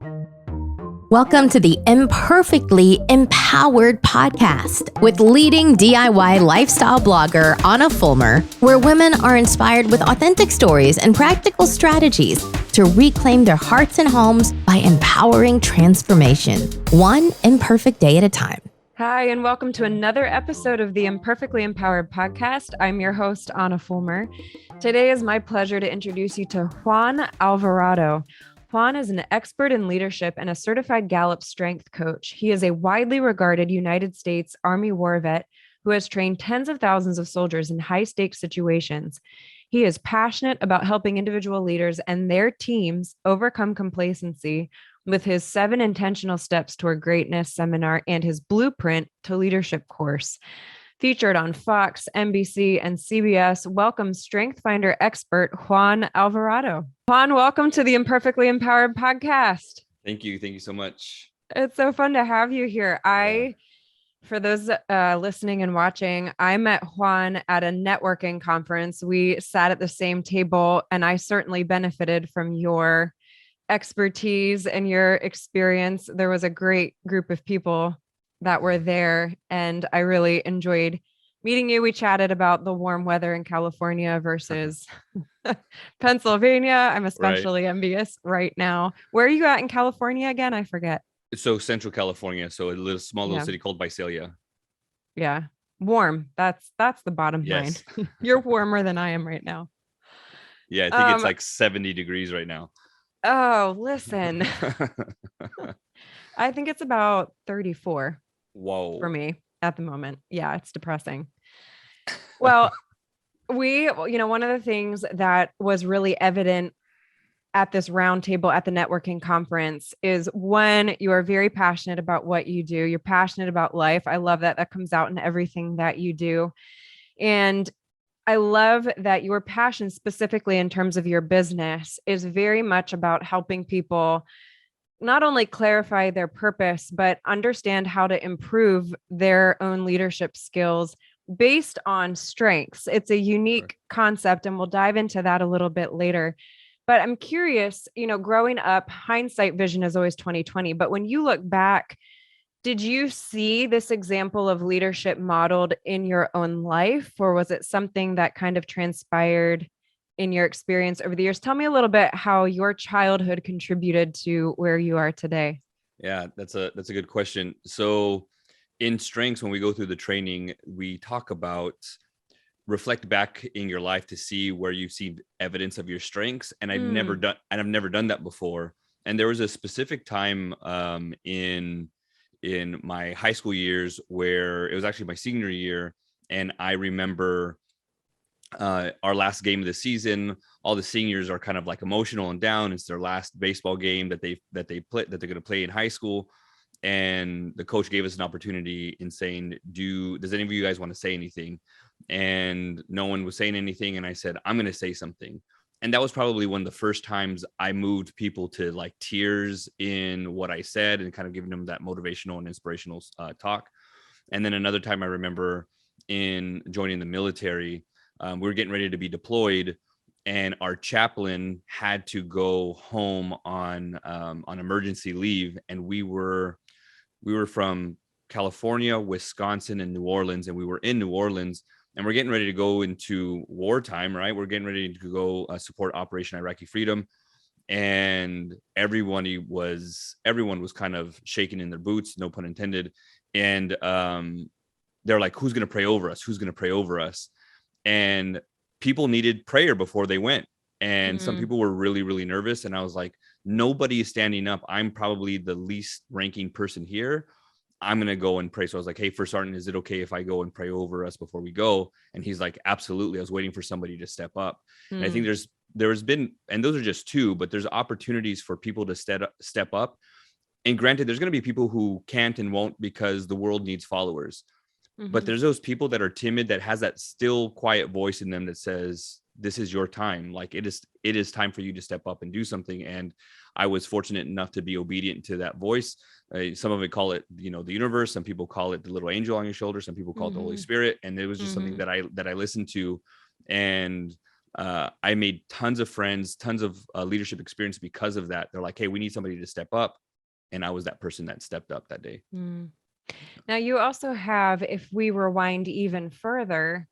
Welcome to the Imperfectly Empowered podcast with leading DIY lifestyle blogger ahnafulmer, where women are inspired with authentic stories and practical strategies to reclaim their hearts and homes by empowering transformation, one imperfect day at a time. Hi, and welcome to another episode of the Imperfectly Empowered podcast. I'm your host, ahnafulmer. Today is my pleasure to introduce you to Juan Alvarado. Juan is an expert in leadership and a certified Gallup Strengths Coach. He is a widely regarded United States Army war vet who has trained tens of thousands of soldiers in high-stakes situations. He is passionate about helping individual leaders and their teams overcome complacency with his 7 Intentional Steps Toward Greatness seminar and his Blueprint to Leadership course. Featured on Fox, NBC, and CBS, welcome Strength Finder expert Juan Alvarado. Juan, welcome to the Imperfectly Empowered podcast. Thank you. Thank you so much. It's so fun to have you here. For those listening and watching, I met Juan at a networking conference. We sat at the same table, and I certainly benefited from your expertise and your experience. There was a great group of people that were there, and I really enjoyed meeting you. We chatted about the warm weather in California versus Pennsylvania. I'm especially envious right now. Where are you at in California again? I forget. So Central California. So a small little city called Visalia. Yeah. Warm. That's the bottom line. You're warmer than I am right now. Yeah. I think it's like 70 degrees right now. Oh, listen. I think it's about 34. Whoa. For me at the moment. Yeah, it's depressing. Well, one of the things that was really evident at this roundtable at the networking conference is, one, you are very passionate about what you do. You're passionate about life. I love that. That comes out in everything that you do. And I love that your passion, specifically in terms of your business, is very much about helping people not only clarify their purpose, but understand how to improve their own leadership skills based on strengths. It's a unique concept, and we'll dive into that a little bit later. But I'm curious, growing up, hindsight vision is always 20/20. But when you look back, did you see this example of leadership modeled in your own life, or was it something that kind of transpired in your experience over the years? Tell me a little bit how your childhood contributed to where you are today. Yeah, that's a good question. So in strengths, when we go through the training, we talk about reflect back in your life to see where you've seen evidence of your strengths. And I've never done that before. And there was a specific time in my high school years where it was actually my senior year. And I remember our last game of the season, all the seniors are kind of like emotional and down. It's their last baseball game that they're going to play in high school. And the coach gave us an opportunity in saying, does any of you guys want to say anything? And no one was saying anything. And I said, I'm going to say something. And that was probably one of the first times I moved people to like tears in what I said and kind of giving them that motivational and inspirational talk. And then another time I remember in joining the military, we were getting ready to be deployed, and our chaplain had to go home on emergency leave. And we were from California, Wisconsin, and New Orleans, and we were in New Orleans, and we're getting ready to go into wartime, right? We're getting ready to go support Operation Iraqi Freedom, and everyone was kind of shaking in their boots, no pun intended. And they're like, "Who's going to pray over us? Who's going to pray over us?" And people needed prayer before they went. And some people were really, really nervous. And I was like, nobody is standing up. I'm probably the least ranking person here. I'm going to go and pray. So I was like, hey, First Sergeant, is it okay if I go and pray over us before we go? And he's like, absolutely. I was waiting for somebody to step up. And I think there's been, and those are just 2, but there's opportunities for people to step up. And granted, there's going to be people who can't and won't because the world needs followers. But there's those people that are timid, that has that still quiet voice in them that says, this is your time. Like it is time for you to step up and do something. And I was fortunate enough to be obedient to that voice. Some of it call it, the universe. Some people call it the little angel on your shoulder. Some people call it the Holy Spirit. And it was just something that I listened to. And I made tons of friends, tons of leadership experience because of that. They're like, hey, we need somebody to step up. And I was that person that stepped up that day. Now you also have, if we rewind even further,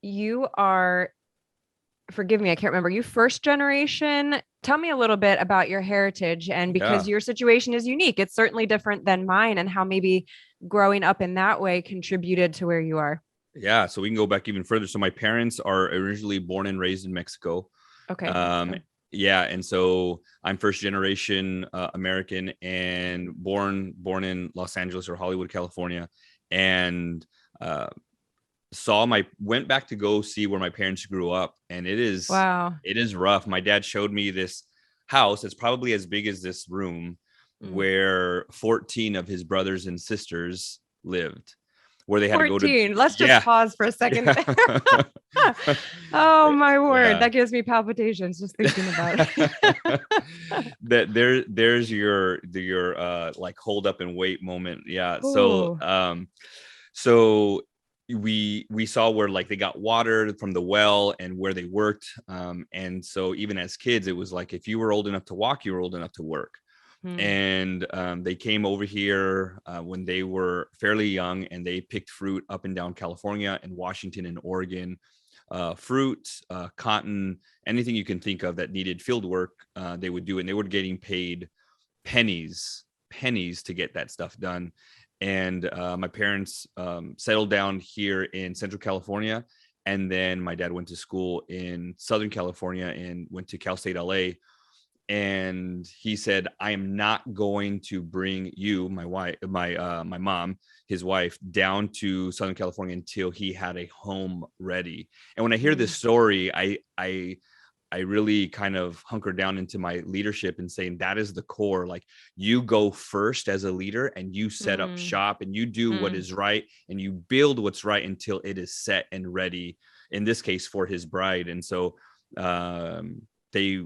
you are, forgive me, I can't remember, you first generation. Tell me a little bit about your heritage, and because your situation is unique, it's certainly different than mine, and how maybe growing up in that way contributed to where you are. Yeah. So we can go back even further. So my parents are originally born and raised in Mexico. Okay. Yeah. And so I'm first generation American and born in Los Angeles or Hollywood, California. And went back to go see where my parents grew up. And it is rough. My dad showed me this house. It's probably as big as this room where 14 of his brothers and sisters lived. Where they had 14. To go to. Let's just pause for a second. Yeah. Oh my word. That gives me palpitations just thinking about it. That there's your like hold up and wait moment. Yeah. Ooh. So we saw where like they got water from the well and where they worked. And so even as kids, it was like, if you were old enough to walk, you were old enough to work. And they came over here when they were fairly young, and they picked fruit up and down California and Washington and Oregon, fruit, cotton, anything you can think of that needed field work, they would do. And they were getting paid pennies to get that stuff done. And my parents settled down here in Central California. And then my dad went to school in Southern California and went to Cal State LA. And he said, I am not going to bring you, my wife, my mom, his wife, down to Southern California until he had a home ready. And when I hear this story, I really kind of hunker down into my leadership and saying that is the core. Like, you go first as a leader and you set up shop and you do what is right and you build what's right until it is set and ready, in this case for his bride. And so they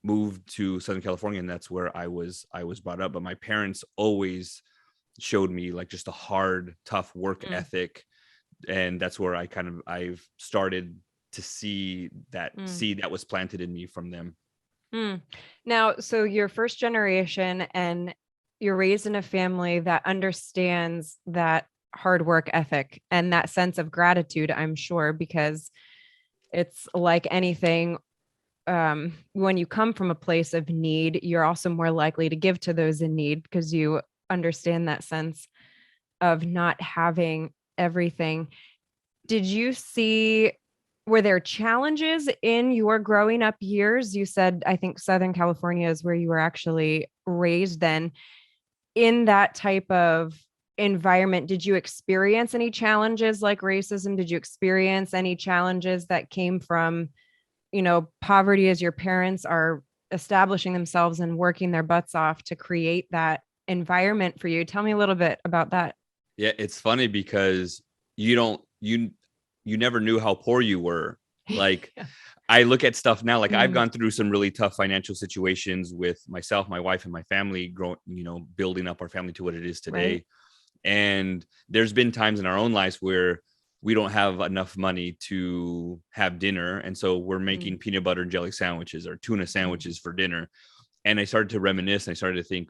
moved to Southern California, and that's where I was brought up. But my parents always showed me like just a hard, tough work ethic. And that's where I've started to see that seed that was planted in me from them. Now, so you're first generation and you're raised in a family that understands that hard work ethic and that sense of gratitude, I'm sure, because it's like anything. When you come from a place of need, you're also more likely to give to those in need because you understand that sense of not having everything. Were there challenges in your growing up years? You said, I think Southern California is where you were actually raised then. In that type of environment, did you experience any challenges like racism? Did you experience any challenges that came from poverty, as your parents are establishing themselves and working their butts off to create that environment for you? Tell me a little bit about that. Yeah, it's funny because you never knew how poor you were. Like, I look at stuff now, like I've gone through some really tough financial situations with myself, my wife, and my family, building up our family to what it is today. Right. And there's been times in our own lives where we don't have enough money to have dinner. And so we're making peanut butter and jelly sandwiches or tuna sandwiches for dinner. And I started to reminisce. And I started to think,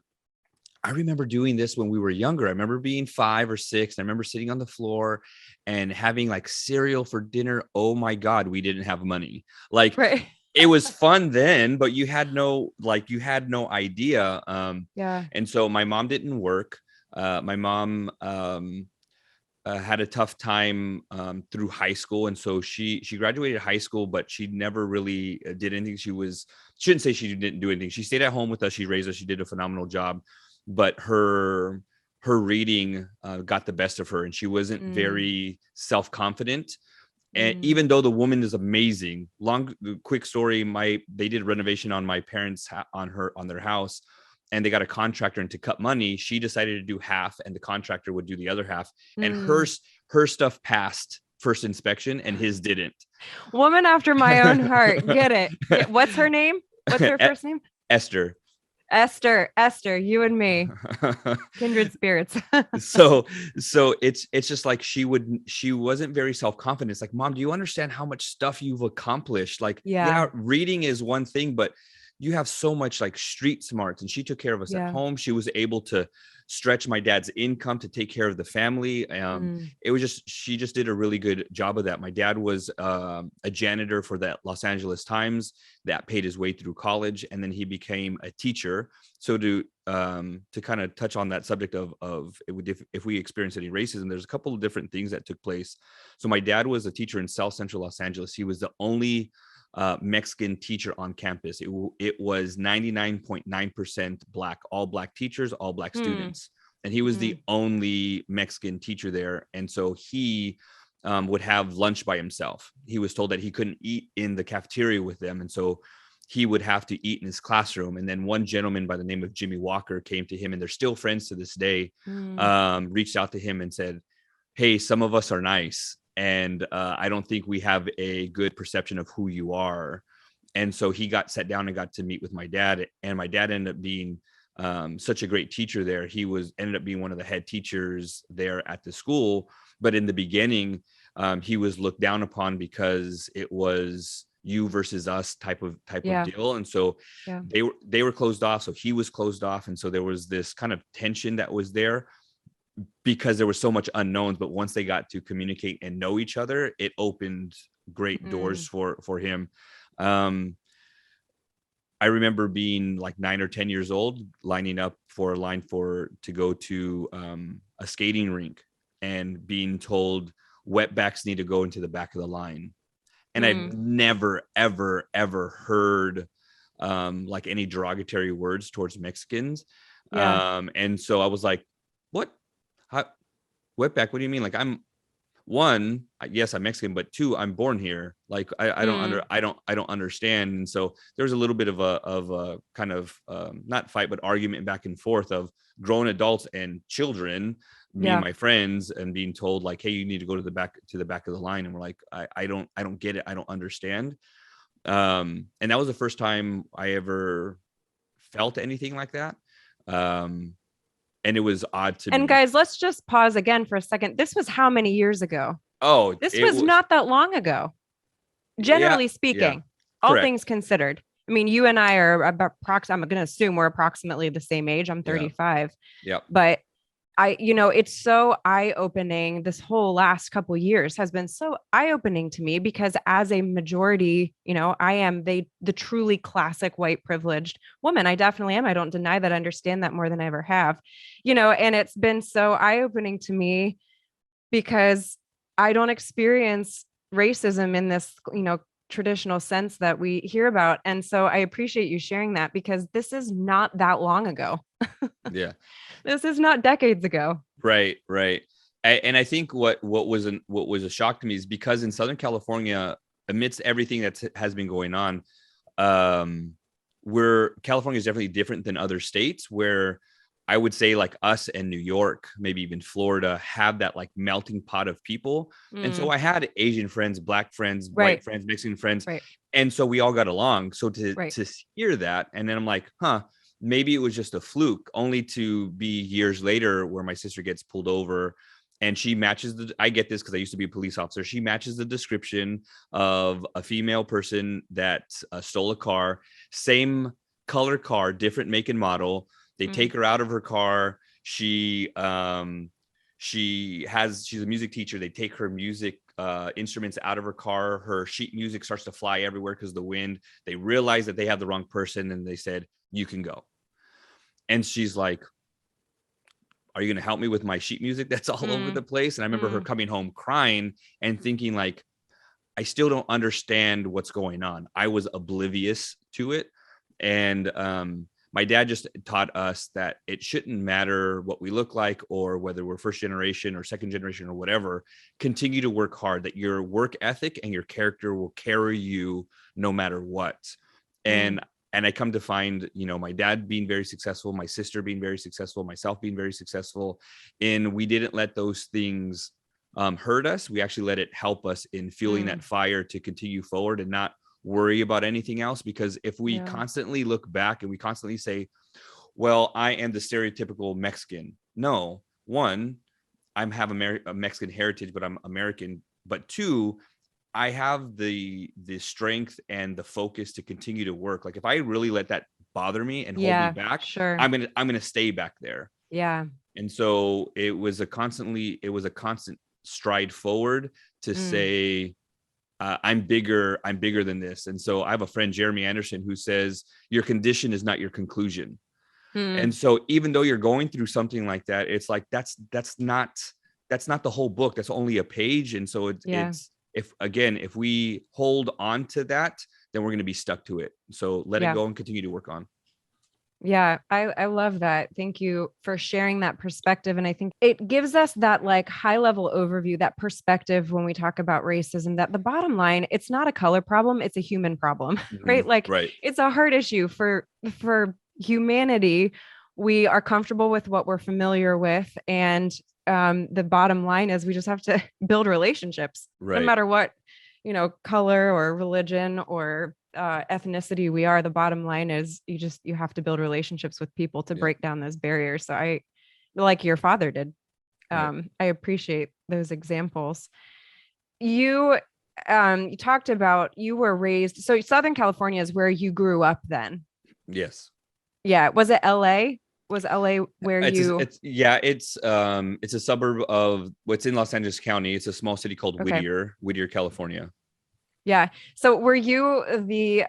I remember doing this when we were younger. I remember being 5 or 6. And I remember sitting on the floor and having like cereal for dinner. Oh my God, we didn't have money. Like, right. It was fun then, but you had no idea. And so my mom didn't work. My mom, had a tough time through high school. And so she graduated high school, but she never really did anything. Shouldn't say she didn't do anything. She stayed at home with us. She raised us. She did a phenomenal job, but her reading got the best of her, and she wasn't very self-confident. And even though the woman is amazing, quick story, they did renovation on my parents' on their house. And they got a contractor, and to cut money, she decided to do half and the contractor would do the other half. And her stuff passed first inspection and his didn't. Woman after my own heart. Get it. What's her name? What's her first name? Esther. Esther, you and me, kindred spirits. so it's just like she wasn't very self-confident. It's like, Mom, do you understand how much stuff you've accomplished? Like, yeah, reading is one thing, but you have so much like street smarts. And she took care of us at home. She was able to stretch my dad's income to take care of the family. It was just, she just did a really good job of that. My dad was a janitor for that Los Angeles Times that paid his way through college, and then he became a teacher. So to kind of touch on that subject of if we experience any racism, there's a couple of different things that took place. So my dad was a teacher in South Central Los Angeles. He was the only Mexican teacher on campus. It was 99.9% Black, all Black teachers, all Black students. And he was the only Mexican teacher there. And so he would have lunch by himself. He was told that he couldn't eat in the cafeteria with them. And so he would have to eat in his classroom. And then one gentleman by the name of Jimmy Walker came to him, and they're still friends to this day, reached out to him and said, hey, some of us are nice, and I don't think we have a good perception of who you are. And so he got sat down and got to meet with my dad, and my dad ended up being such a great teacher there. He ended up being one of the head teachers there at the school. But in the beginning, he was looked down upon because it was you versus us type of deal. And so they were closed off. So he was closed off. And so there was this kind of tension that was there, because there was so much unknowns. But once they got to communicate and know each other, it opened great doors for him. I remember being like 9 or 10 years old, lining up for a line to go to a skating rink, and being told wetbacks need to go into the back of the line. And I've never, ever, ever heard like any derogatory words towards Mexicans. And so I was like, what? Wetback? What do you mean? Like, I'm one, yes, I'm Mexican, but two, I'm born here. Like, I don't understand. And so there's a little bit of a kind of not fight, but argument back and forth of grown adults and children, me and my friends, and being told like, hey, you need to go to the back of the line. And we're like, I don't get it. I don't understand. And that was the first time I ever felt anything like that. And it was odd to me. And guys, let's just pause again for a second. This was how many years ago? Oh, this was not that long ago. Generally speaking, all things considered. I mean, you and I are about I'm going to assume we're approximately the same age. I'm 35. Yeah. But it's so eye-opening. This whole last couple of years has been so eye-opening to me, because as a majority, I am the truly classic white privileged woman. I definitely am. I don't deny that. I understand that more than I ever have, and it's been so eye-opening to me, because I don't experience racism in this, traditional sense that we hear about. And so I appreciate you sharing that, because this is not that long ago. Yeah. This is not decades ago. Right. And I think what was a shock to me is because in Southern California, amidst everything that has been going on, California is definitely different than other states, where I would say like us and New York, maybe even Florida, have that like melting pot of people. And so I had Asian friends, Black friends, white friends, Mexican friends. And so we all got along. So to hear that, and then I'm like, maybe it was just a fluke, only to be years later where my sister gets pulled over, and she matches I get this because I used to be a police officer. She matches the description of a female person that stole a car, same color car, different make and model. They take her out of her car. She's a music teacher. They take her music instruments out of her car. Her sheet music starts to fly everywhere because of the wind. They realize that they have the wrong person, and they said, you can go. And she's like, are you going to help me with my sheet music that's all over the place? And I remember her coming home crying and thinking like, I still don't understand what's going on. I was oblivious to it. And my dad just taught us that it shouldn't matter what we look like, or whether we're first generation or second generation or whatever. Continue to work hard, that your work ethic and your character will carry you no matter what. And I come to find, my dad being very successful, my sister being very successful, myself being very successful, and we didn't let those things hurt us. We actually let it help us in fueling that fire to continue forward and not worry about anything else. Because if we constantly look back and we constantly say, well, I am the stereotypical Mexican. No, one, I have a Mexican heritage, but I'm American. But two, I have the strength and the focus to continue to work. Like if I really let that bother me and hold me back, sure. I'm gonna stay back there. Yeah. And so it was a constant stride forward to say, I'm bigger than this. And so I have a friend, Jeremy Anderson, who says your condition is not your conclusion. And so even though you're going through something like that, it's like that's not the whole book. That's only a page. And so it's if we hold on to that, then we're going to be stuck to it. So let it go and continue to work on. Yeah, I love that. Thank you for sharing that perspective. And I think it gives us that like high level overview, that perspective when we talk about racism, that the bottom line, it's not a color problem, it's a human problem, right? Like it's a hard issue for humanity. We are comfortable with what we're familiar with. And the bottom line is we just have to build relationships, no matter what, color or religion or ethnicity we are. The bottom line is you have to build relationships with people to break down those barriers. So I, like your father did, I appreciate those examples. You talked about you were raised, so Southern California is where you grew up then. Yes. Yeah. Was it LA? Was LA where it's a suburb of what's in Los Angeles County. It's a small city called Whittier, California. Yeah. So were you the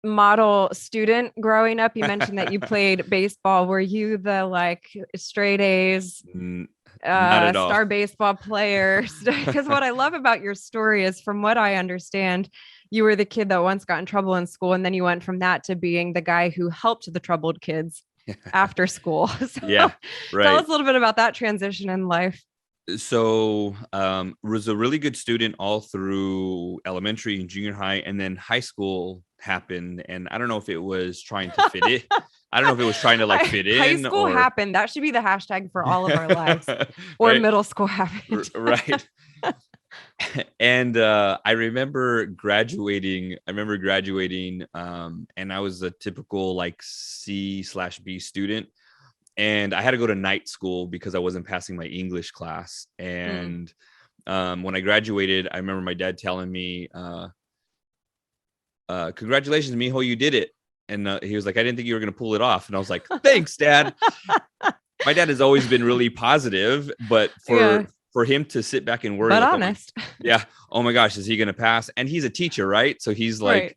model student growing up? You mentioned that you played baseball. Were you the like straight A's, not at all. Star baseball player? Because what I love about your story is, from what I understand, you were the kid that once got in trouble in school, and then you went from that to being the guy who helped the troubled kids after school. So tell us a little bit about that transition in life. So was a really good student all through elementary and junior high, and then high school happened, and I don't know if it was trying to fit it. I don't know if it was trying to like fit in. High school happened. That should be the hashtag for all of our lives. Or middle school happened. Right. And I remember graduating. And I was a typical like C/B student. And I had to go to night school because I wasn't passing my English class. And when I graduated, I remember my dad telling me, congratulations, mijo, you did it. And he was like, I didn't think you were going to pull it off. And I was like, thanks, Dad. My dad has always been really positive, but for him to sit back and worry. But honest. Oh my gosh, is he going to pass? And he's a teacher, right? So he's like,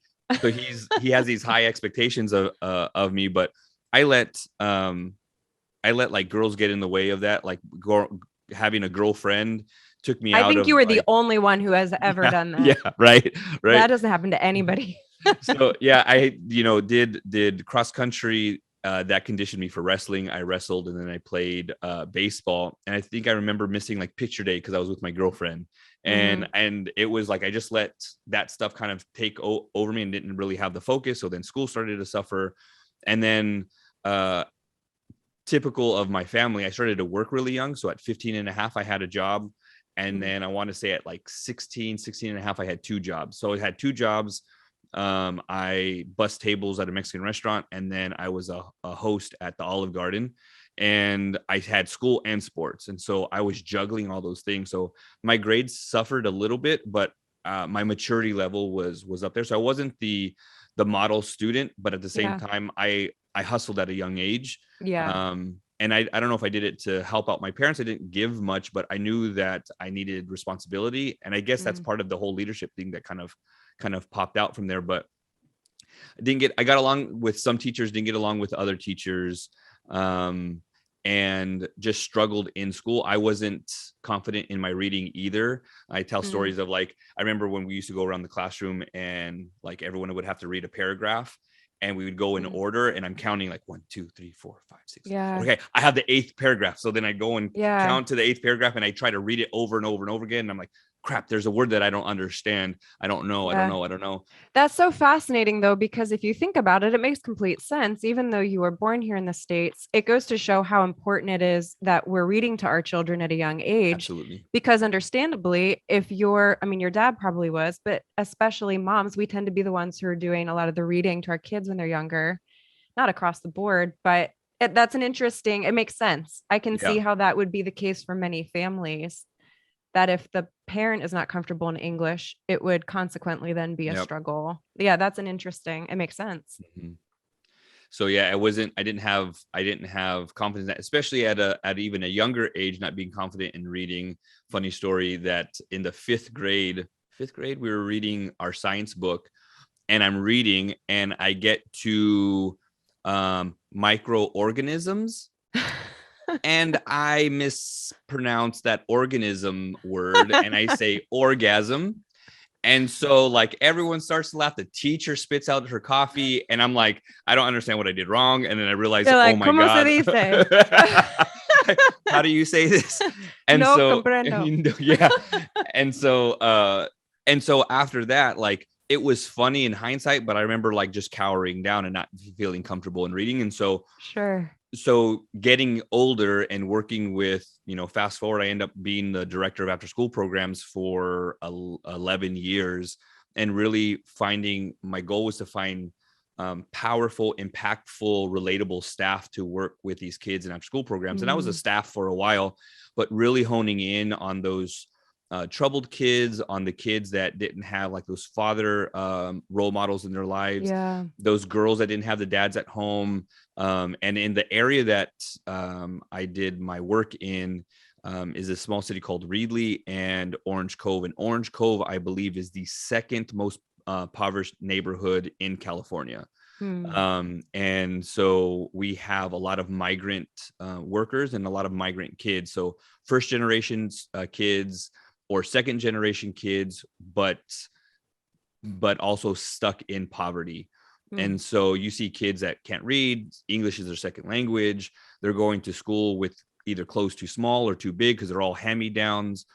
he has these high expectations of me, but I let like girls get in the way of that. Like having a girlfriend took me out. I think you were the only one who has ever done that. Yeah. Right. That doesn't happen to anybody. So I, did cross country. That conditioned me for wrestling. I wrestled, and then I played baseball. And I think I remember missing like picture day because I was with my girlfriend, and it was like I just let that stuff kind of take over me and didn't really have the focus. So then school started to suffer, and then typical of my family, I started to work really young. So at 15 and a half, I had a job. And then I want to say at like 16 and a half, I had two jobs. So I had two jobs. I bussed tables at a Mexican restaurant, and then I was a host at the Olive Garden, and I had school and sports. And so I was juggling all those things. So my grades suffered a little bit, but my maturity level was up there. So I wasn't the model student, but at the same time, I hustled at a young age. And I don't know if I did it to help out my parents. I didn't give much, but I knew that I needed responsibility. And I guess that's part of the whole leadership thing that kind of popped out from there. But I got along with some teachers, didn't get along with other teachers, and just struggled in school. I wasn't confident in my reading either. I tell stories of like, I remember when we used to go around the classroom and like everyone would have to read a paragraph. And we would go in order, and I'm counting like 1, 2, 3, 4, 5, 6. Okay, I have the 8th paragraph. So then I go and count to the 8th paragraph, and I try to read it over and over and over again. And I'm like, crap, there's a word that I don't understand. I don't know. That's so fascinating though, because if you think about it, it makes complete sense. Even though you were born here in the States, it goes to show how important it is that we're reading to our children at a young age. Absolutely. Because understandably, your dad probably was, but especially moms, we tend to be the ones who are doing a lot of the reading to our kids when they're younger. not across the board, but that's it makes sense. I can see Yeah. how that would be the case for many families, that if the parent is not comfortable in English, it would consequently then be a Yep. struggle. Yeah, it makes sense. Mhm. So yeah, I didn't have confidence, especially at even a younger age, not being confident in reading. Funny story that in the fifth grade, we were reading our science book, and I'm reading and I get to microorganisms, and I mispronounce that organism word and I say orgasm. And so like everyone starts to laugh. The teacher spits out her coffee and I'm like, I don't understand what I did wrong. And then I realized, You're oh like, my ¿Cómo se God. dice? How do you say this? And No so, comprendo. yeah. And so after that, like it was funny in hindsight, but I remember like just cowering down and not feeling comfortable in reading. And Sure. so getting older and working with, fast forward, I end up being the director of after school programs for 11 years, and really my goal was to find powerful, impactful, relatable staff to work with these kids in after school programs. And I was a staff for a while, but really honing in on those troubled kids, on the kids that didn't have like those father role models in their lives, those girls that didn't have the dads at home. And in the area that I did my work in is a small city called Reedley and Orange Cove. And Orange Cove, I believe, is the second most impoverished neighborhood in California. And so we have a lot of migrant workers and a lot of migrant kids. So first generation kids or second generation kids, but also stuck in poverty. And so you see kids that can't read, English is their second language. They're going to school with either clothes too small or too big because they're all hand-me-downs.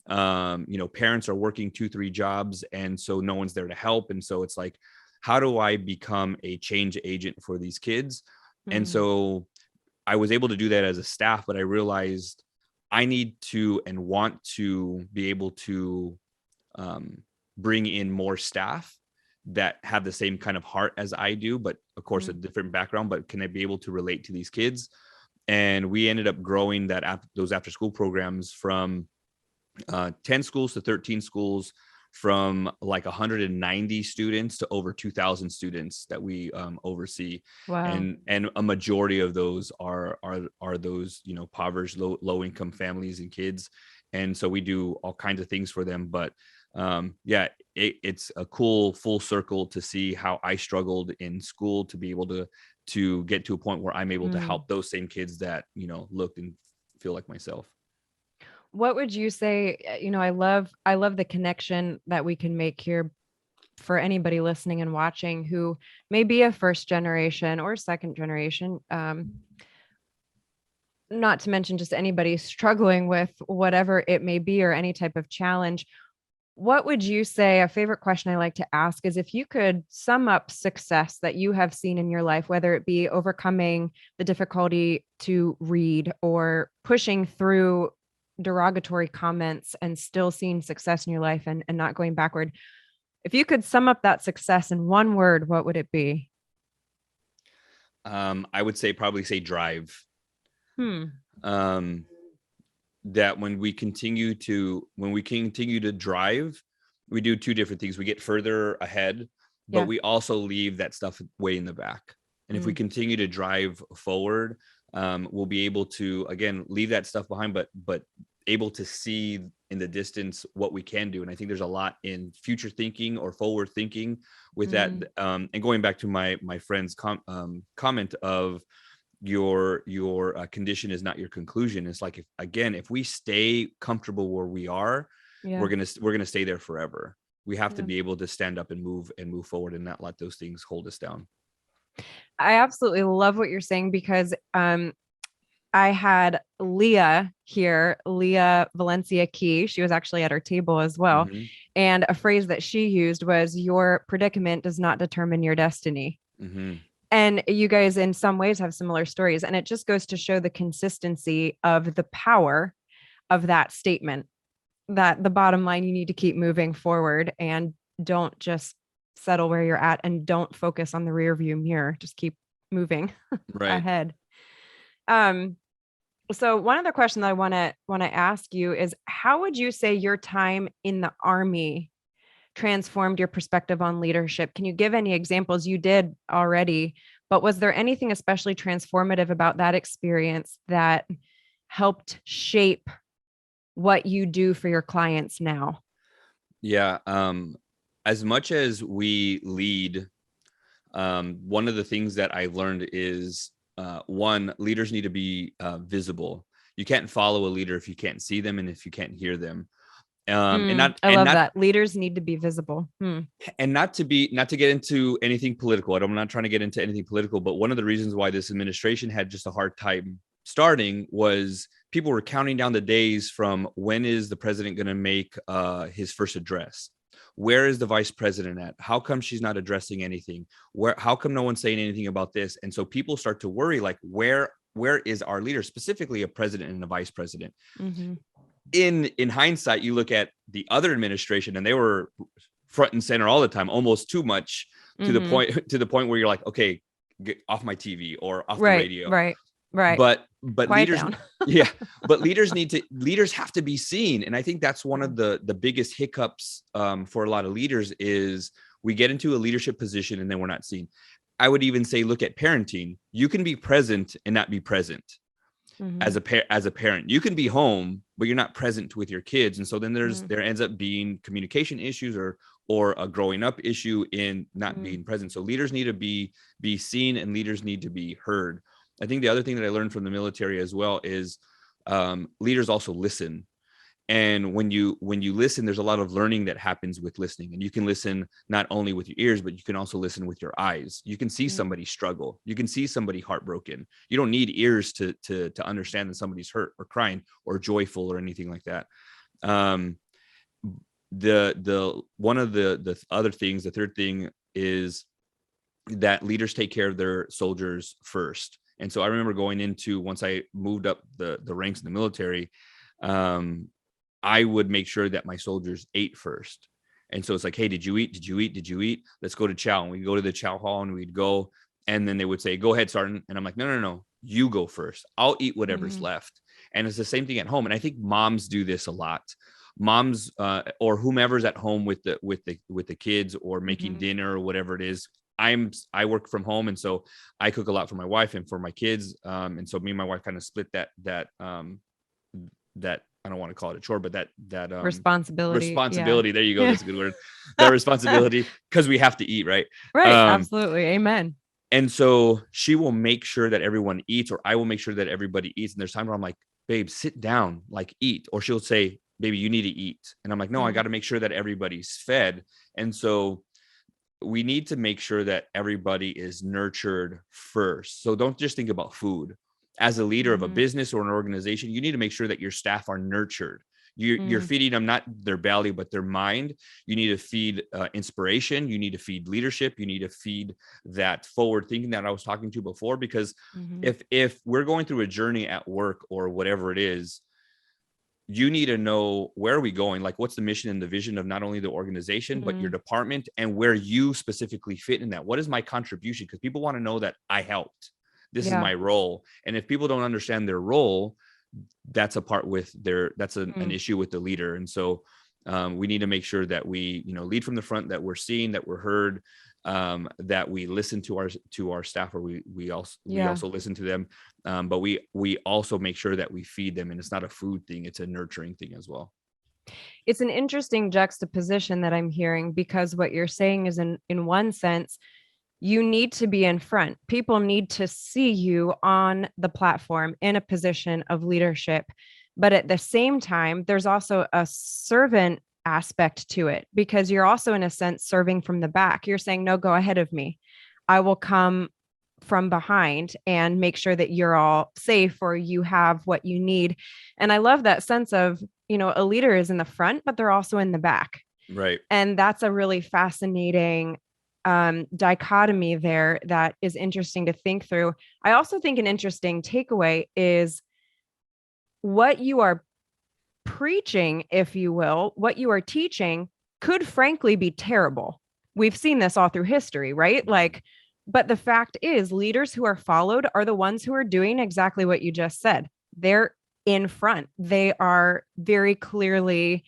Parents are working 2-3 jobs, and so no one's there to help. And so it's like, how do I become a change agent for these kids? And so I was able to do that as a staff, but I realized I need to and want to be able to bring in more staff that have the same kind of heart as I do, but of course a different background, but can I be able to relate to these kids? And we ended up growing those after school programs from 10 schools to 13 schools, from like 190 students to over 2,000 students that we oversee. Wow. And a majority of those are those, impoverished, low income families and kids. And so we do all kinds of things for them. But it's a cool full circle to see how I struggled in school to be able to get to a point where I'm able to help those same kids that, looked and feel like myself. What would you say? I love the connection that we can make here for anybody listening and watching who may be a first generation or second generation, not to mention just anybody struggling with whatever it may be or any type of challenge. What would you say? A favorite question I like to ask is, if you could sum up success that you have seen in your life, whether it be overcoming the difficulty to read or pushing through derogatory comments and still seeing success in your life and not going backward. If you could sum up that success in one word, what would it be? I would probably say drive. That when we continue to drive, we do two different things. We get further ahead, but we also leave that stuff way in the back. And if we continue to drive forward, we'll be able to, again, leave that stuff behind, but able to see in the distance what we can do. And I think there's a lot in future thinking or forward thinking with that. And going back to my friend's comment of your condition is not your conclusion. It's like, if we stay comfortable where we are, we're gonna stay there forever. We have to be able to stand up and move forward and not let those things hold us down. I absolutely love what you're saying, because I had Leah here, Leah Valencia Key. She was actually at our table as well. And a phrase that she used was, your predicament does not determine your destiny. And you guys in some ways have similar stories. And it just goes to show the consistency of the power of that statement, that the bottom line, you need to keep moving forward and don't just settle where you're at and don't focus on the rear view mirror. Just keep moving Right. ahead. So one other question that I want to ask you is, how would you say your time in the Army transformed your perspective on leadership? Can you give any examples? You did already, but was there anything especially transformative about that experience that helped shape what you do for your clients now? Yeah. As much as we lead, one of the things that I learned is, one, leaders need to be visible. You can't follow a leader if you can't see them and if you can't hear them. I love that. Leaders need to be visible. And not to get into anything political. I'm not trying to get into anything political, but one of the reasons why this administration had just a hard time starting was people were counting down the days from when is the president going to make his first address? Where is the vice president at? How come she's not addressing anything? How come no one's saying anything about this? And so people start to worry, like, where is our leader, specifically a president and a vice president? Mm-hmm. In hindsight, you look at the other administration and they were front and center all the time, almost too much, to the point where you're like, okay, get off my TV or off the radio. Right. But Quiet leaders, down. yeah, but leaders have to be seen. And I think that's one of the biggest hiccups for a lot of leaders is we get into a leadership position and then we're not seen. I would even say, look at parenting. You can be present and not be present. As a parent, you can be home, but you're not present with your kids. And so then there ends up being communication issues or a growing up issue in not being present. So leaders need to be seen and leaders need to be heard. I think the other thing that I learned from the military as well is leaders also listen. And when you listen, there's a lot of learning that happens with listening. And you can listen not only with your ears, but you can also listen with your eyes. You can see somebody struggle. You can see somebody heartbroken. You don't need ears to understand that somebody's hurt or crying or joyful or anything like that. The one of the other things, the third thing is that leaders take care of their soldiers first. And so I remember going into, once I moved up the ranks in the military, I would make sure that my soldiers ate first. And so it's like, hey, did you eat? Did you eat? Did you eat? Let's go to chow. And we'd go to the chow hall and we'd go. And then they would say, go ahead, Sergeant. And I'm like, no, you go first. I'll eat whatever's left. And it's the same thing at home. And I think moms do this a lot. Moms or whomever's at home with the kids or making dinner or whatever it is. I work from home. And so I cook a lot for my wife and for my kids. And so me and my wife kind of split that I don't want to call it a chore, but that responsibility. Yeah. There you go. That's a good word. That responsibility, because we have to eat, right? Right. Absolutely. Amen. And so she will make sure that everyone eats, or I will make sure that everybody eats. And there's time where I'm like, babe, sit down, like eat. Or she'll say, baby, you need to eat. And I'm like, no, I got to make sure that everybody's fed. And so we need to make sure that everybody is nurtured first. So don't just think about food. As a leader of a business or an organization, you need to make sure that your staff are nurtured. You're feeding them not their belly, but their mind. You need to feed inspiration. You need to feed leadership. You need to feed that forward thinking that I was talking to before. Because if we're going through a journey at work or whatever it is, you need to know, where are we going? Like, what's the mission and the vision of not only the organization, but your department, and where you specifically fit in that. What is my contribution? Because people want to know that I helped. This is my role. And if people don't understand their role, that's an issue with the leader. And so we need to make sure that we, lead from the front, that we're seen, that we're heard, that we listen to our staff, or we also listen to them. But we also make sure that we feed them, and it's not a food thing. It's a nurturing thing as well. It's an interesting juxtaposition that I'm hearing, because what you're saying is in one sense, you need to be in front. People need to see you on the platform in a position of leadership. But at the same time, there's also a servant aspect to it, because you're also, in a sense, serving from the back. You're saying, no, go ahead of me. I will come from behind and make sure that you're all safe, or you have what you need. And I love that sense of, a leader is in the front, but they're also in the back. Right. And that's a really fascinating dichotomy there that is interesting to think through. I also think an interesting takeaway is what you are preaching, if you will, what you are teaching could frankly be terrible. We've seen this all through history, right? Like But the fact is, leaders who are followed are the ones who are doing exactly what you just said. They're in front. They are very clearly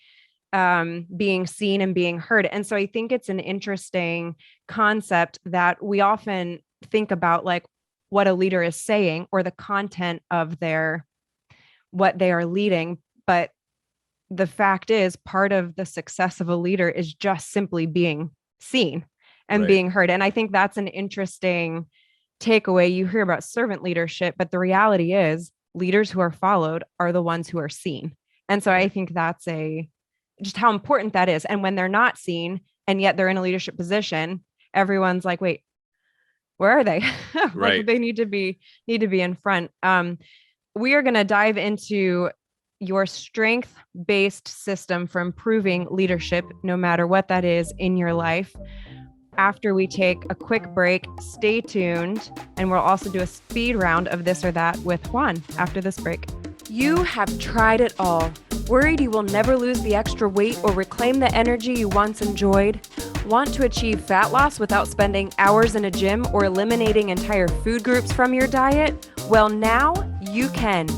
being seen and being heard. And so I think it's an interesting concept that we often think about, like what a leader is saying or the content of what they are leading. But the fact is, part of the success of a leader is just simply being seen and being heard. And I think that's an interesting takeaway. You hear about servant leadership, but the reality is leaders who are followed are the ones who are seen. And so I think that's just how important that is. And when they're not seen and yet they're in a leadership position, everyone's like, wait, where are they? Like they need to be in front. We are going to dive into your strength-based system for improving leadership, no matter what that is in your life. After we take a quick break, stay tuned. And we'll also do a speed round of this or that with Juan after this break. You have tried it all. Worried you will never lose the extra weight or reclaim the energy you once enjoyed? Want to achieve fat loss without spending hours in a gym or eliminating entire food groups from your diet? Well, now you can.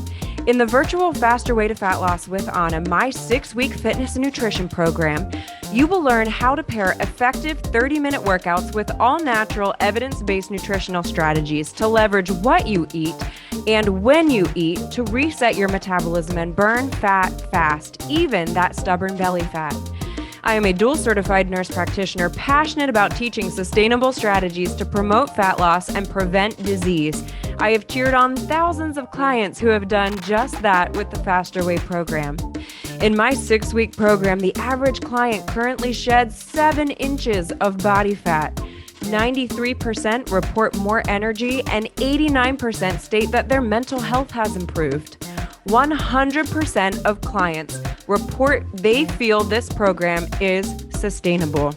In the virtual Faster Way to Fat Loss with Anna, my 6-week fitness and nutrition program, you will learn how to pair effective 30-minute workouts with all-natural, evidence-based nutritional strategies to leverage what you eat and when you eat to reset your metabolism and burn fat fast, even that stubborn belly fat. I am a dual certified nurse practitioner passionate about teaching sustainable strategies to promote fat loss and prevent disease. I have cheered on thousands of clients who have done just that with the Faster Way program. In my 6-week program, the average client currently sheds 7 inches of body fat. 93% report more energy and 89% state that their mental health has improved. 100% of clients report they feel this program is sustainable.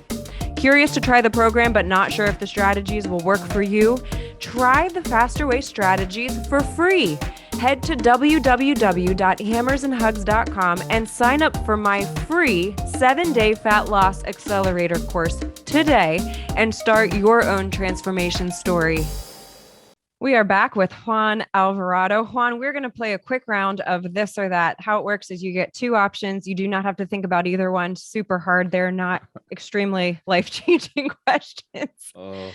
Curious to try the program but not sure if the strategies will work for you? Try the Faster Way strategies for free. Head to www.hammersandhugs.com and sign up for my free 7-day fat loss accelerator course today and start your own transformation story. We are back with Juan Alvarado. Juan, we're going to play a quick round of this or that. How it works is you get 2 options. You do not have to think about either one super hard. They're not extremely life-changing questions. All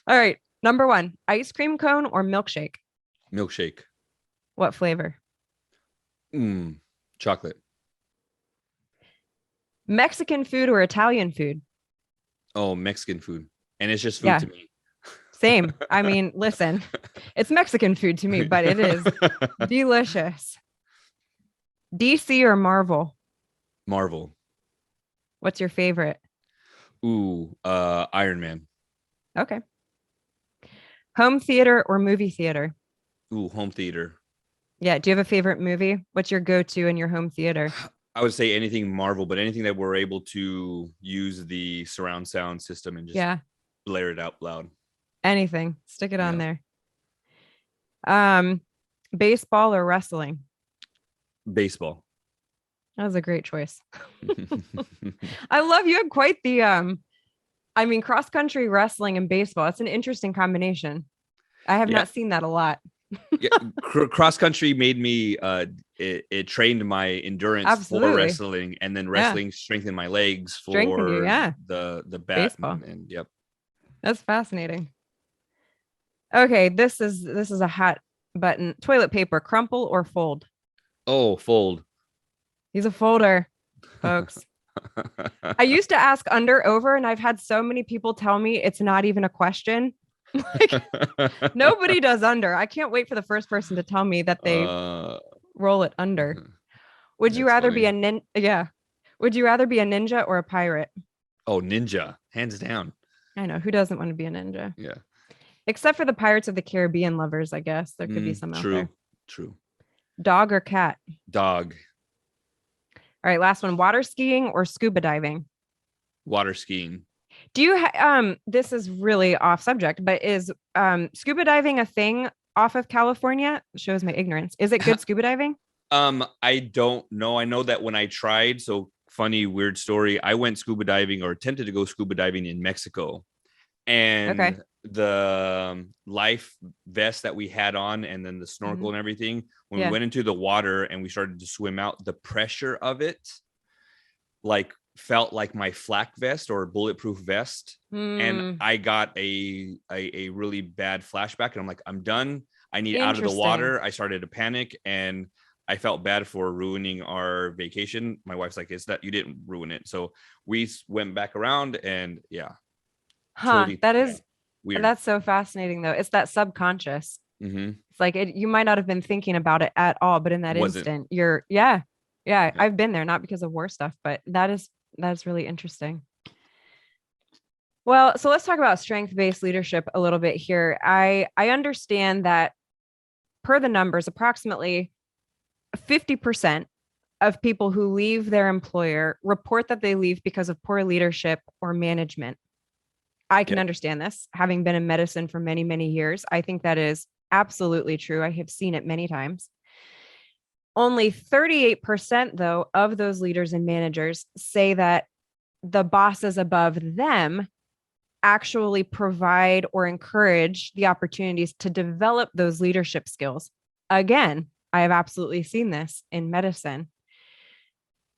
right. Number 1, ice cream cone or milkshake? Milkshake. What flavor? Chocolate. Mexican food or Italian food? Oh, Mexican food. And it's just food to me. Same. I mean, listen, it's Mexican food to me, but it is delicious. DC or Marvel? Marvel. What's your favorite? Iron Man. Okay. Home theater or movie theater? Home theater. Yeah. Do you have a favorite movie? What's your go-to in your home theater? I would say anything Marvel, but anything that we're able to use the surround sound system and just blare it out loud. Anything. Stick it on there. Baseball or wrestling? Baseball. That was a great choice. I love you. Had quite the, cross-country wrestling and baseball. It's an interesting combination. I have not seen that a lot. Cross country made me, it trained my endurance for wrestling, and then wrestling strengthened my legs for the bat. Baseball. And yep. That's fascinating. Okay, this is a hot button. Toilet paper, crumple or fold? Oh, fold. He's a folder, folks. I used to ask under, over, and I've had so many people tell me it's not even a question. Like, nobody does under. I can't wait for the first person to tell me that they roll it under. Would you rather be a ninja? Would you rather be a ninja or a pirate? Oh, ninja, hands down. I know, who doesn't want to be a ninja? Yeah. Except for the Pirates of the Caribbean lovers, I guess. There could be some out there. True. Dog or cat? Dog. All right, last one. Water skiing or scuba diving? Water skiing. Do you this is really off subject, but is scuba diving a thing off of California? Shows my ignorance. Is it good scuba diving? I don't know. I know that when I tried, so funny, weird story. I went scuba diving or attempted to go scuba diving in Mexico. And the life vest that we had on, and then the snorkel and everything, when we went into the water and we started to swim out, the pressure of it like felt like my flak vest or bulletproof vest. And I got a really bad flashback, and I'm like, I'm done. I need out of the water. I started to panic, and I felt bad for ruining our vacation. My wife's like, "Is that you didn't ruin it?" So we went back around, and totally, that is weird. That's so fascinating, though. It's that subconscious. It's like you might not have been thinking about it at all, but in that instant, you're I've been there, not because of war stuff, but that's really interesting. Well, so let's talk about strength-based leadership a little bit here. I understand that per the numbers, approximately 50% of people who leave their employer report that they leave because of poor leadership or management. I can understand this, having been in medicine for many, many years. I think that is absolutely true. I have seen it many times. Only 38%, though, of those leaders and managers say that the bosses above them actually provide or encourage the opportunities to develop those leadership skills. Again, I have absolutely seen this in medicine.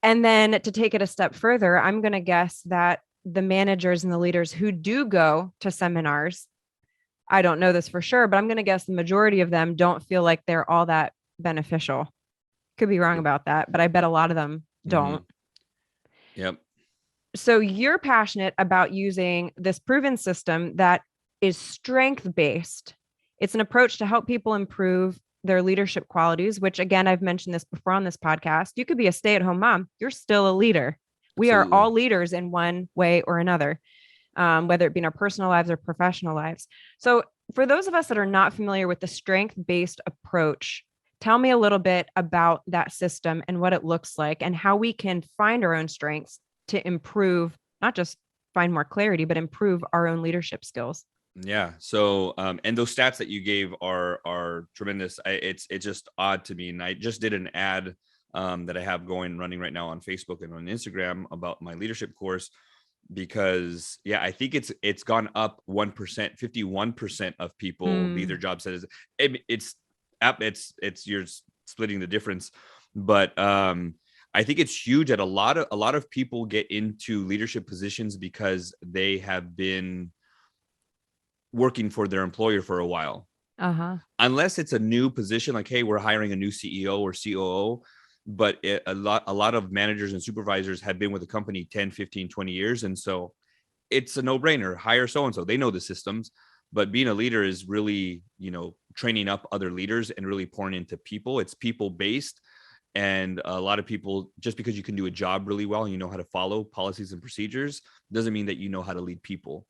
And then to take it a step further, I'm going to guess that the managers and the leaders who do go to seminars, I don't know this for sure, but I'm going to guess the majority of them don't feel like they're all that beneficial. Could be wrong about that, but I bet a lot of them don't. Yep. So you're passionate about using this proven system that is strength-based. It's an approach to help people improve their leadership qualities, which, again, I've mentioned this before on this podcast. You could be a stay-at-home mom. You're still a leader. We are all leaders in one way or another, whether it be in our personal lives or professional lives. So for those of us that are not familiar with the strength-based approach, tell me a little bit about that system and what it looks like and how we can find our own strengths to improve, not just find more clarity, but improve our own leadership skills. Yeah. So, and those stats that you gave are tremendous. It's just odd to me. And I just did an ad that I have running right now on Facebook and on Instagram about my leadership course, because I think it's gone up 1%, 51% of people leave their job says it's you're splitting the difference. But I think it's huge that a lot of people get into leadership positions because they have been working for their employer for a while. Unless it's a new position, like, hey, we're hiring a new CEO or COO. But a lot of managers and supervisors have been with the company 10, 15, 20 years. And so it's a no-brainer. Hire so-and-so. They know the systems. But being a leader is really, training up other leaders and really pouring into people. It's people-based. And a lot of people, just because you can do a job really well and you know how to follow policies and procedures, doesn't mean that you know how to lead people.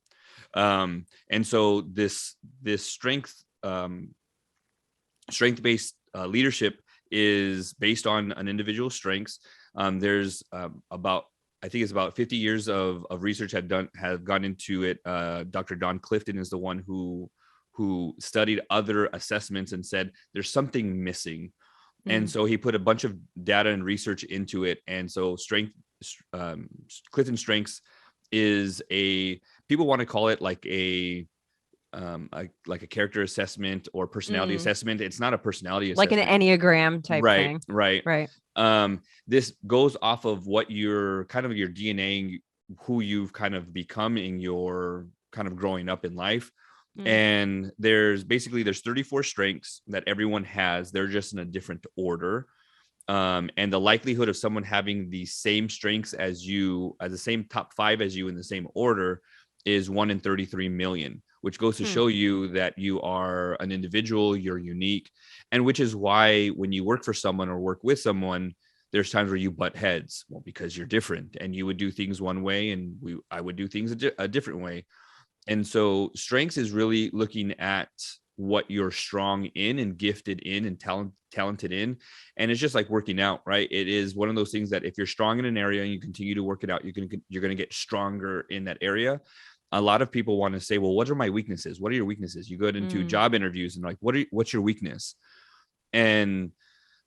And so this strength-based leadership is based on an individual's strengths. There's about 50 years of research have gone into it. Dr. Don Clifton is the one who studied other assessments and said there's something missing. And so he put a bunch of data and research into it. And so Clifton Strengths is people want to call it like a character assessment or personality assessment. It's not a personality assessment. Like an Enneagram type thing. Right. This goes off of what your DNA, who you've kind of become in your kind of growing up in life. And there's 34 strengths that everyone has. They're just in a different order. And the likelihood of someone having the same strengths as you, as the same top 5 as you in the same order, is 1 in 33 million, which goes to show you that you are an individual, you're unique. And which is why when you work for someone or work with someone, there's times where you butt heads. Well, because you're different and you would do things one way and I would do things a different way. And so strengths is really looking at what you're strong in and gifted in and talented in. And it's just like working out, right? It is one of those things that if you're strong in an area and you continue to work it out, you're going to get stronger in that area. A lot of people want to say, well, what are my weaknesses? What are your weaknesses? You go into job interviews and like, what's your weakness? And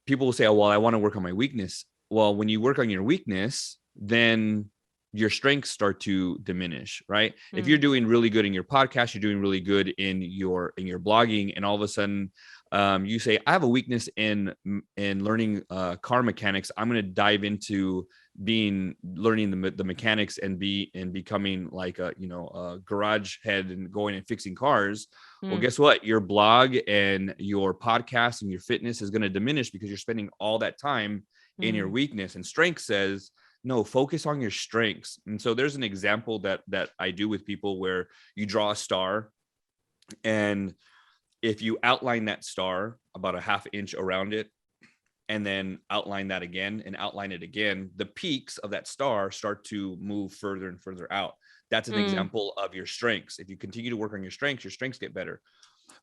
people will say, oh, well, I want to work on my weakness. Well, when you work on your weakness, then your strengths start to diminish, right? If you're doing really good in your podcast, you're doing really good in your blogging, and all of a sudden you say, I have a weakness in learning car mechanics. I'm going to dive into learning the mechanics and becoming like a garage head and going and fixing cars. Well, guess what? Your blog and your podcast and your fitness is going to diminish because you're spending all that time in your weakness. And strength says, no, focus on your strengths. And so there's an example that I do with people where you draw a star, and if you outline that star about a half inch around it, and then outline that again and outline it again, the peaks of that star start to move further and further out. That's an example of your strengths. If you continue to work on your strengths get better.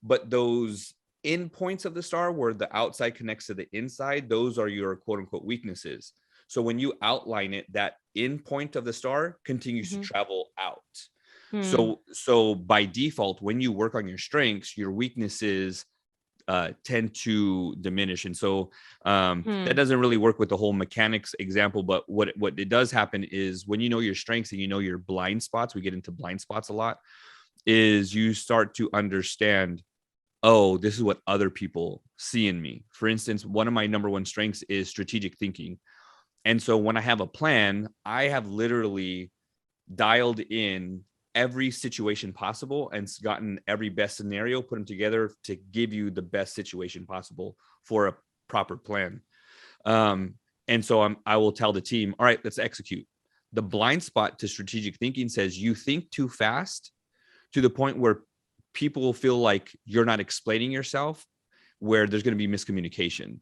But those end points of the star where the outside connects to the inside, those are your quote unquote weaknesses. So when you outline it, that end point of the star continues to travel out. So by default, when you work on your strengths, your weaknesses tend to diminish. And so that doesn't really work with the whole mechanics example. But what it does happen is when you know your strengths and you know your blind spots, we get into blind spots a lot, is you start to understand, oh, this is what other people see in me. For instance, one of my number one strengths is strategic thinking. And so when I have a plan, I have literally dialed in every situation possible and gotten every best scenario, put them together to give you the best situation possible for a proper plan. And so I will tell the team, all right, let's execute. The blind spot to strategic thinking says you think too fast to the point where people will feel like you're not explaining yourself, where there's going to be miscommunication.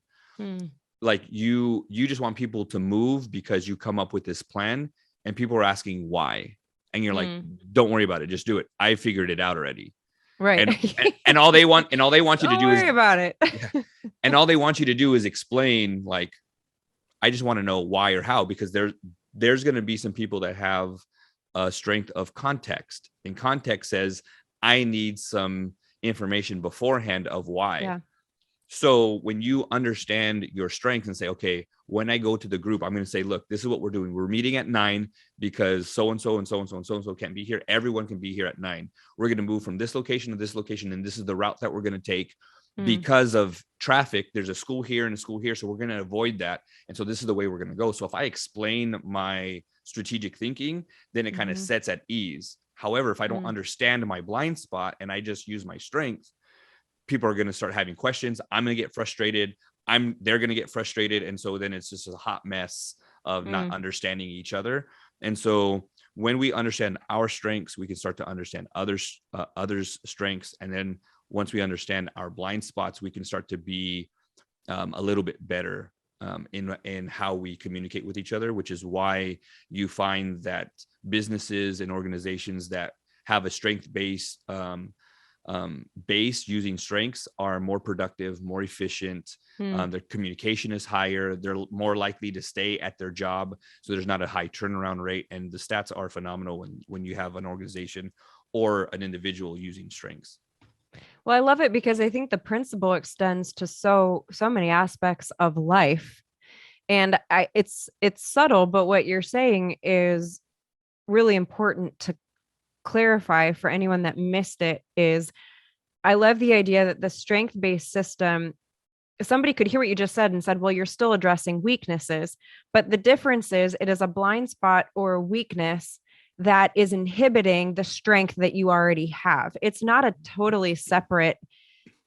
Like you just want people to move because you come up with this plan, and people are asking why. And you're like, don't worry about it. Just do it. I figured it out already. Right. And all they want you to do Don't worry about it. And all they want you to do is explain, like, I just want to know why or how, because there's going to be some people that have a strength of context, and context says, I need some information beforehand of why. Yeah. So when you understand your strengths and say, okay, when I go to the group, I'm going to say, look, this is what we're doing. We're meeting at 9 because so-and-so and so-and-so and so-and-so can't be here. Everyone can be here at 9. We're going to move from this location to this location, and this is the route that we're going to take because of traffic. There's a school here and a school here, so we're going to avoid that. And so this is the way we're going to go. So if I explain my strategic thinking, then it kind of sets at ease. However, if I don't understand my blind spot and I just use my strengths, people are going to start having questions. I'm going to get frustrated. They're going to get frustrated. And so then it's just a hot mess of not understanding each other. And so when we understand our strengths, we can start to understand others' strengths. And then once we understand our blind spots, we can start to be a little bit better in how we communicate with each other, which is why you find that businesses and organizations that have a strength-based base using strengths are more productive, more efficient. Their communication is higher. They're more likely to stay at their job. So there's not a high turnaround rate. And the stats are phenomenal when you have an organization or an individual using strengths. Well, I love it because I think the principle extends to so many aspects of life. And it's subtle, but what you're saying is really important to clarify for anyone that missed it. Is I love the idea that the strength-based system, somebody could hear what you just said and said, well, you're still addressing weaknesses, but the difference is it is a blind spot or a weakness that is inhibiting the strength that you already have. It's not a totally separate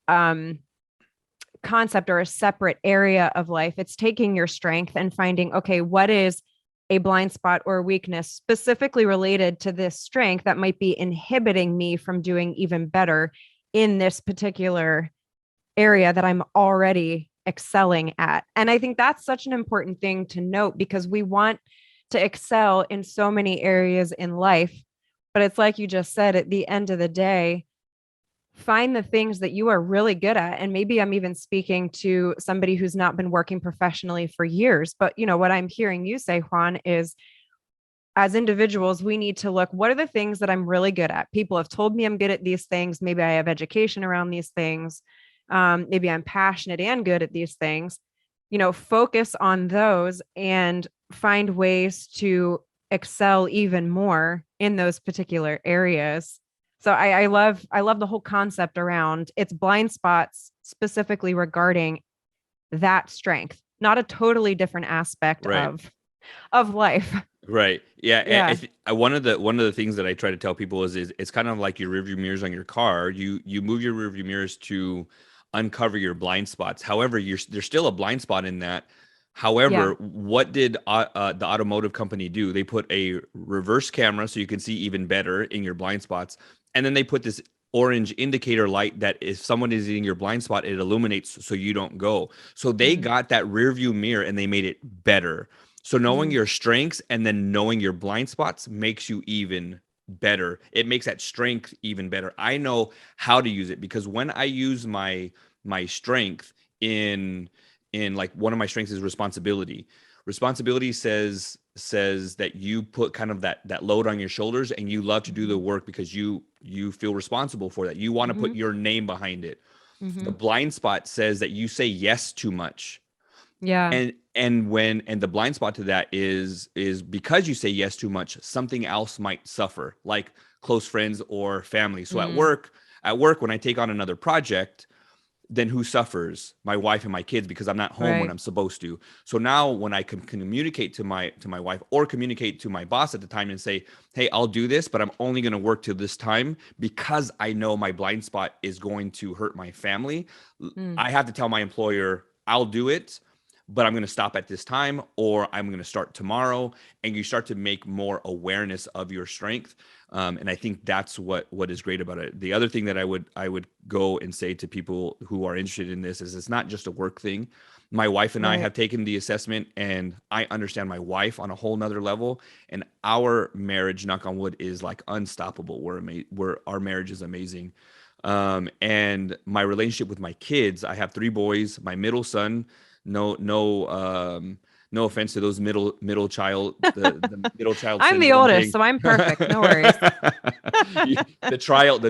concept or a separate area of life. It's taking your strength and finding, okay, what is a blind spot or weakness specifically related to this strength that might be inhibiting me from doing even better in this particular area that I'm already excelling at. And I think that's such an important thing to note, because we want to excel in so many areas in life. But it's like you just said, at the end of the day, find the things that you are really good at. And maybe I'm even speaking to somebody who's not been working professionally for years. But what I'm hearing you say, Juan, is as individuals, we need to look, what are the things that I'm really good at? People have told me I'm good at these things. Maybe I have education around these things. Maybe I'm passionate and good at these things. Focus on those and find ways to excel even more in those particular areas. So I love the whole concept around it's blind spots specifically regarding that strength, not a totally different aspect Right. of life. Right. Yeah. Yeah. One of the things that I try to tell people is it's kind of like your rearview mirrors on your car. You move your rearview mirrors to uncover your blind spots. However, there's still a blind spot in that. Yeah. However, what did the automotive company do? They put a reverse camera so you can see even better in your blind spots, and then they put this orange indicator light that if someone is in your blind spot, it illuminates so you don't go. So they got that rearview mirror and they made it better. So knowing your strengths and then knowing your blind spots makes you even better. It makes that strength even better. I know how to use it because when I use my strength in like one of my strengths is responsibility. Responsibility says that you put kind of that load on your shoulders and you love to do the work because you feel responsible for that. You want to put your name behind it. The blind spot says that you say yes too much. Yeah. And the blind spot to that is because you say yes too much, something else might suffer, like close friends or family. So at work, when I take on another project, then who suffers? My wife and my kids, because I'm not home when I'm supposed to. So now when I can communicate to my wife or communicate to my boss at the time and say, hey, I'll do this, but I'm only going to work till this time because I know my blind spot is going to hurt my family. I have to tell my employer, I'll do it, but I'm going to stop at this time, or I'm going to start tomorrow. And you start to make more awareness of your strength. And I think that's what is great about it. The other thing that I would go and say to people who are interested in this is it's not just a work thing. My wife and I have taken the assessment, and I understand my wife on a whole nother level. And our marriage, knock on wood, is like unstoppable. Our marriage is amazing. And my relationship with my kids, I have 3 boys. My middle son, no offense to those middle child, the middle child. I'm the oldest, so I'm perfect. No worries. the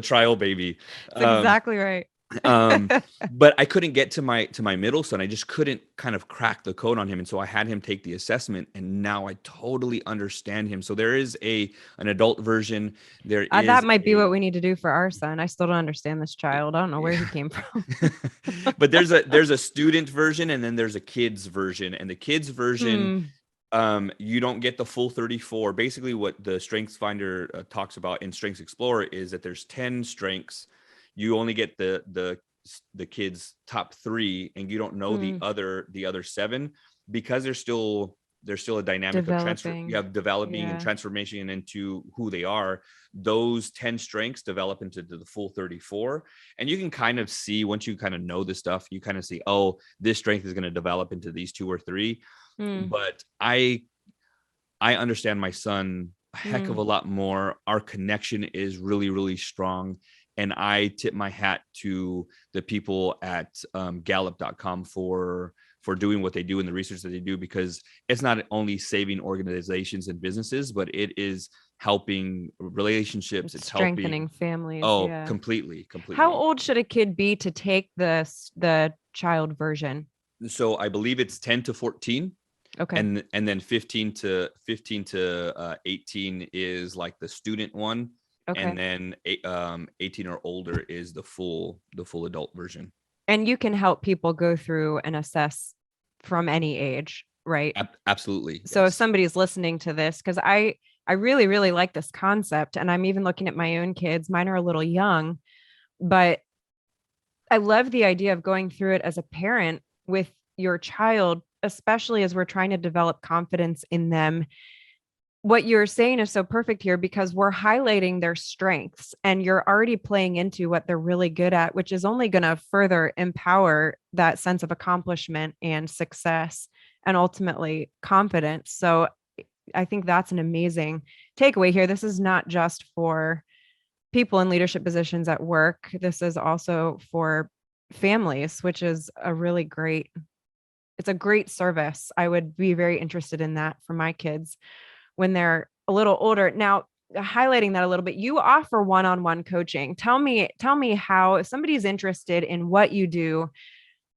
trial baby. That's exactly right. But I couldn't get to my middle son. I just couldn't kind of crack the code on him. And so I had him take the assessment, and now I totally understand him. So there is an adult version. That might be what we need to do for our son. I still don't understand this child. I don't know where he came from. But there's a student version, and then there's a kids version. And the kids version, you don't get the full 34. Basically what the Strengths Finder talks about in Strengths Explorer is that there's 10 strengths. You only get the kids' top 3, and you don't know the other 7 because they're still a dynamic of transfer. You have developing and transformation into who they are. Those 10 strengths develop into the full 34. And you can kind of see, once you kind of know this stuff, you kind of see, oh, this strength is going to develop into these 2 or 3. But I understand my son a heck of a lot more. Our connection is really, really strong. And I tip my hat to the people at Gallup.com for doing what they do and the research that they do, because it's not only saving organizations and businesses, but it is helping relationships. It's strengthening helping families. Oh, completely. How old should a kid be to take the child version? So I believe it's 10 to 14. Okay. And then 15 to 18 is like the student one. Okay. And then 18 or older is the full adult version. And you can help people go through and assess from any age, right? Absolutely. So yes. If somebody's listening to this, because I really, really like this concept, and I'm even looking at my own kids. Mine are a little young, but I love the idea of going through it as a parent with your child, especially as we're trying to develop confidence in them. What you're saying is so perfect here, because we're highlighting their strengths and you're already playing into what they're really good at, which is only going to further empower that sense of accomplishment and success and ultimately confidence. So I think that's an amazing takeaway here. This is not just for people in leadership positions at work. This is also for families, which is it's a great service. I would be very interested in that for my kids when they're a little older. Now, highlighting that a little bit, you offer one-on-one coaching. Tell me how, if somebody's interested in what you do,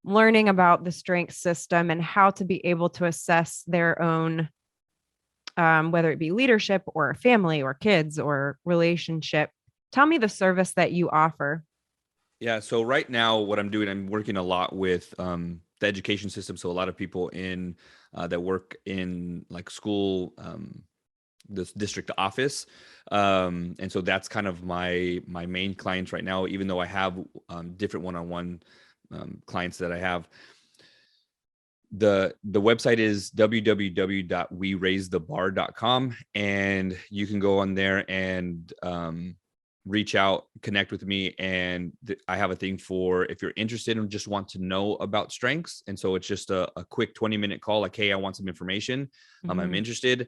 learning about the strength system and how to be able to assess their own whether it be leadership or family or kids or relationship. Tell me the service that you offer. Yeah. So right now, what I'm doing, I'm working a lot with the education system. So a lot of people that work in like school, this district office. And so that's kind of my main clients right now, even though I have different one-on-one clients that I have. The website is www.weraisethebar.com, and you can go on there and reach out, connect with me. And I have a thing for if you're interested and just want to know about strengths. And so it's just a quick 20-minute call, like, hey, I want some information. I'm interested.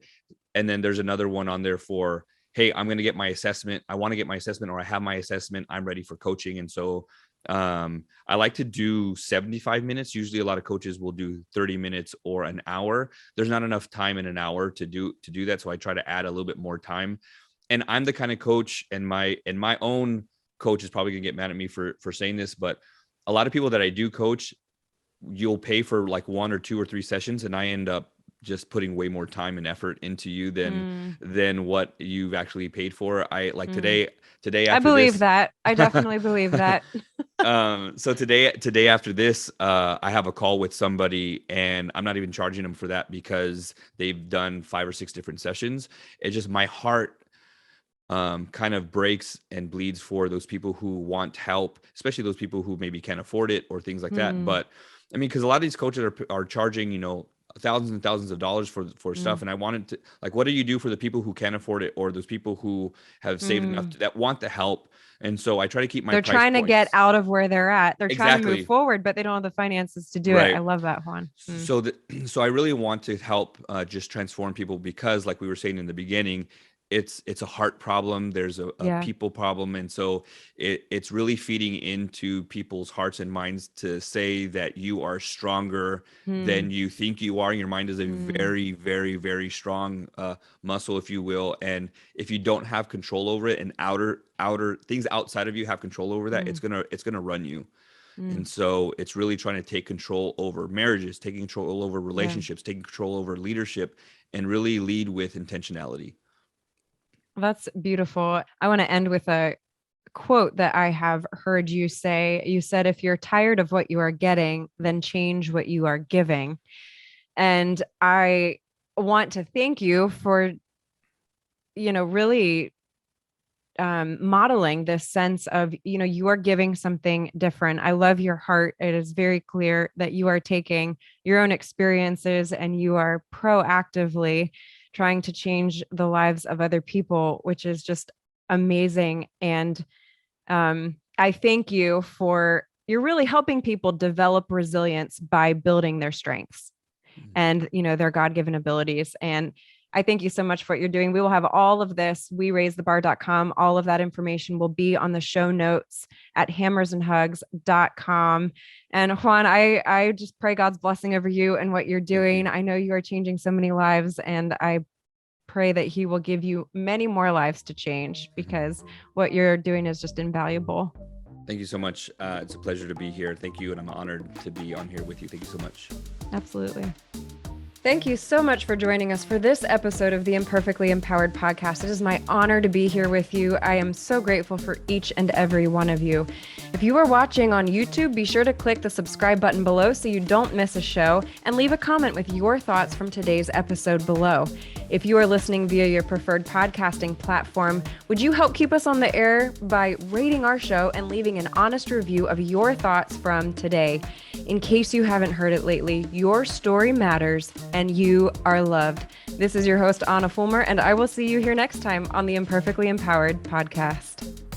And then there's another one on there for, hey, I'm going to get my assessment. I want to get my assessment, or I have my assessment. I'm ready for coaching. And so I like to do 75 minutes. Usually a lot of coaches will do 30 minutes or an hour. There's not enough time in an hour to do that. So I try to add a little bit more time. And I'm the kind of coach, and my own coach is probably gonna get mad at me for saying this, but a lot of people that I do coach, you'll pay for like 1 or 2 or 3 sessions, and I end up just putting way more time and effort into you than what you've actually paid for. I like today after I believe this, that. I definitely believe that. So today after this, I have a call with somebody, and I'm not even charging them for that because they've done 5 or 6 different sessions. It's just my heart kind of breaks and bleeds for those people who want help, especially those people who maybe can't afford it or things like that. But I mean, because a lot of these coaches are charging, thousands and thousands of dollars for stuff. And I wanted to, like, what do you do for the people who can't afford it, or those people who have saved enough that want the help? And so I try to keep my They're price trying to get points. out of where they're at. They're trying to Exactly. move forward, but they don't have the finances to do Right. it. I love that, Juan. So I really want to help just transform people, because like we were saying in the beginning, it's a heart problem. There's a people problem. And so it's really feeding into people's hearts and minds to say that you are stronger than you think you are. Your mind is a very, very, very strong muscle, if you will. And if you don't have control over it, and outer things outside of you have control over that, it's gonna run you. And so it's really trying to take control over marriages, taking control over relationships, taking control over leadership, and really lead with intentionality. That's beautiful. I want to end with a quote that I have heard you say. You said, if you're tired of what you are getting, then change what you are giving. And I want to thank you for, really modeling this sense of, you are giving something different. I love your heart. It is very clear that you are taking your own experiences and you are proactively trying to change the lives of other people, which is just amazing. And I thank you you're really helping people develop resilience by building their strengths and, their God-given abilities. And I thank you so much for what you're doing. We will have all of this, weraisethebar.com. All of that information will be on the show notes at hammersandhugs.com. And Juan, I just pray God's blessing over you and what you're doing. I know you are changing so many lives, and I pray that he will give you many more lives to change, because what you're doing is just invaluable. Thank you so much. It's a pleasure to be here. Thank you. And I'm honored to be on here with you. Thank you so much. Absolutely. Thank you so much for joining us for this episode of the Imperfectly Empowered podcast. It is my honor to be here with you. I am so grateful for each and every one of you. If you are watching on YouTube, be sure to click the subscribe button below so you don't miss a show, and leave a comment with your thoughts from today's episode below. If you are listening via your preferred podcasting platform, would you help keep us on the air by rating our show and leaving an honest review of your thoughts from today? In case you haven't heard it lately, your story matters and you are loved. This is your host, Ahnafulmer, and I will see you here next time on the Imperfectly Empowered podcast.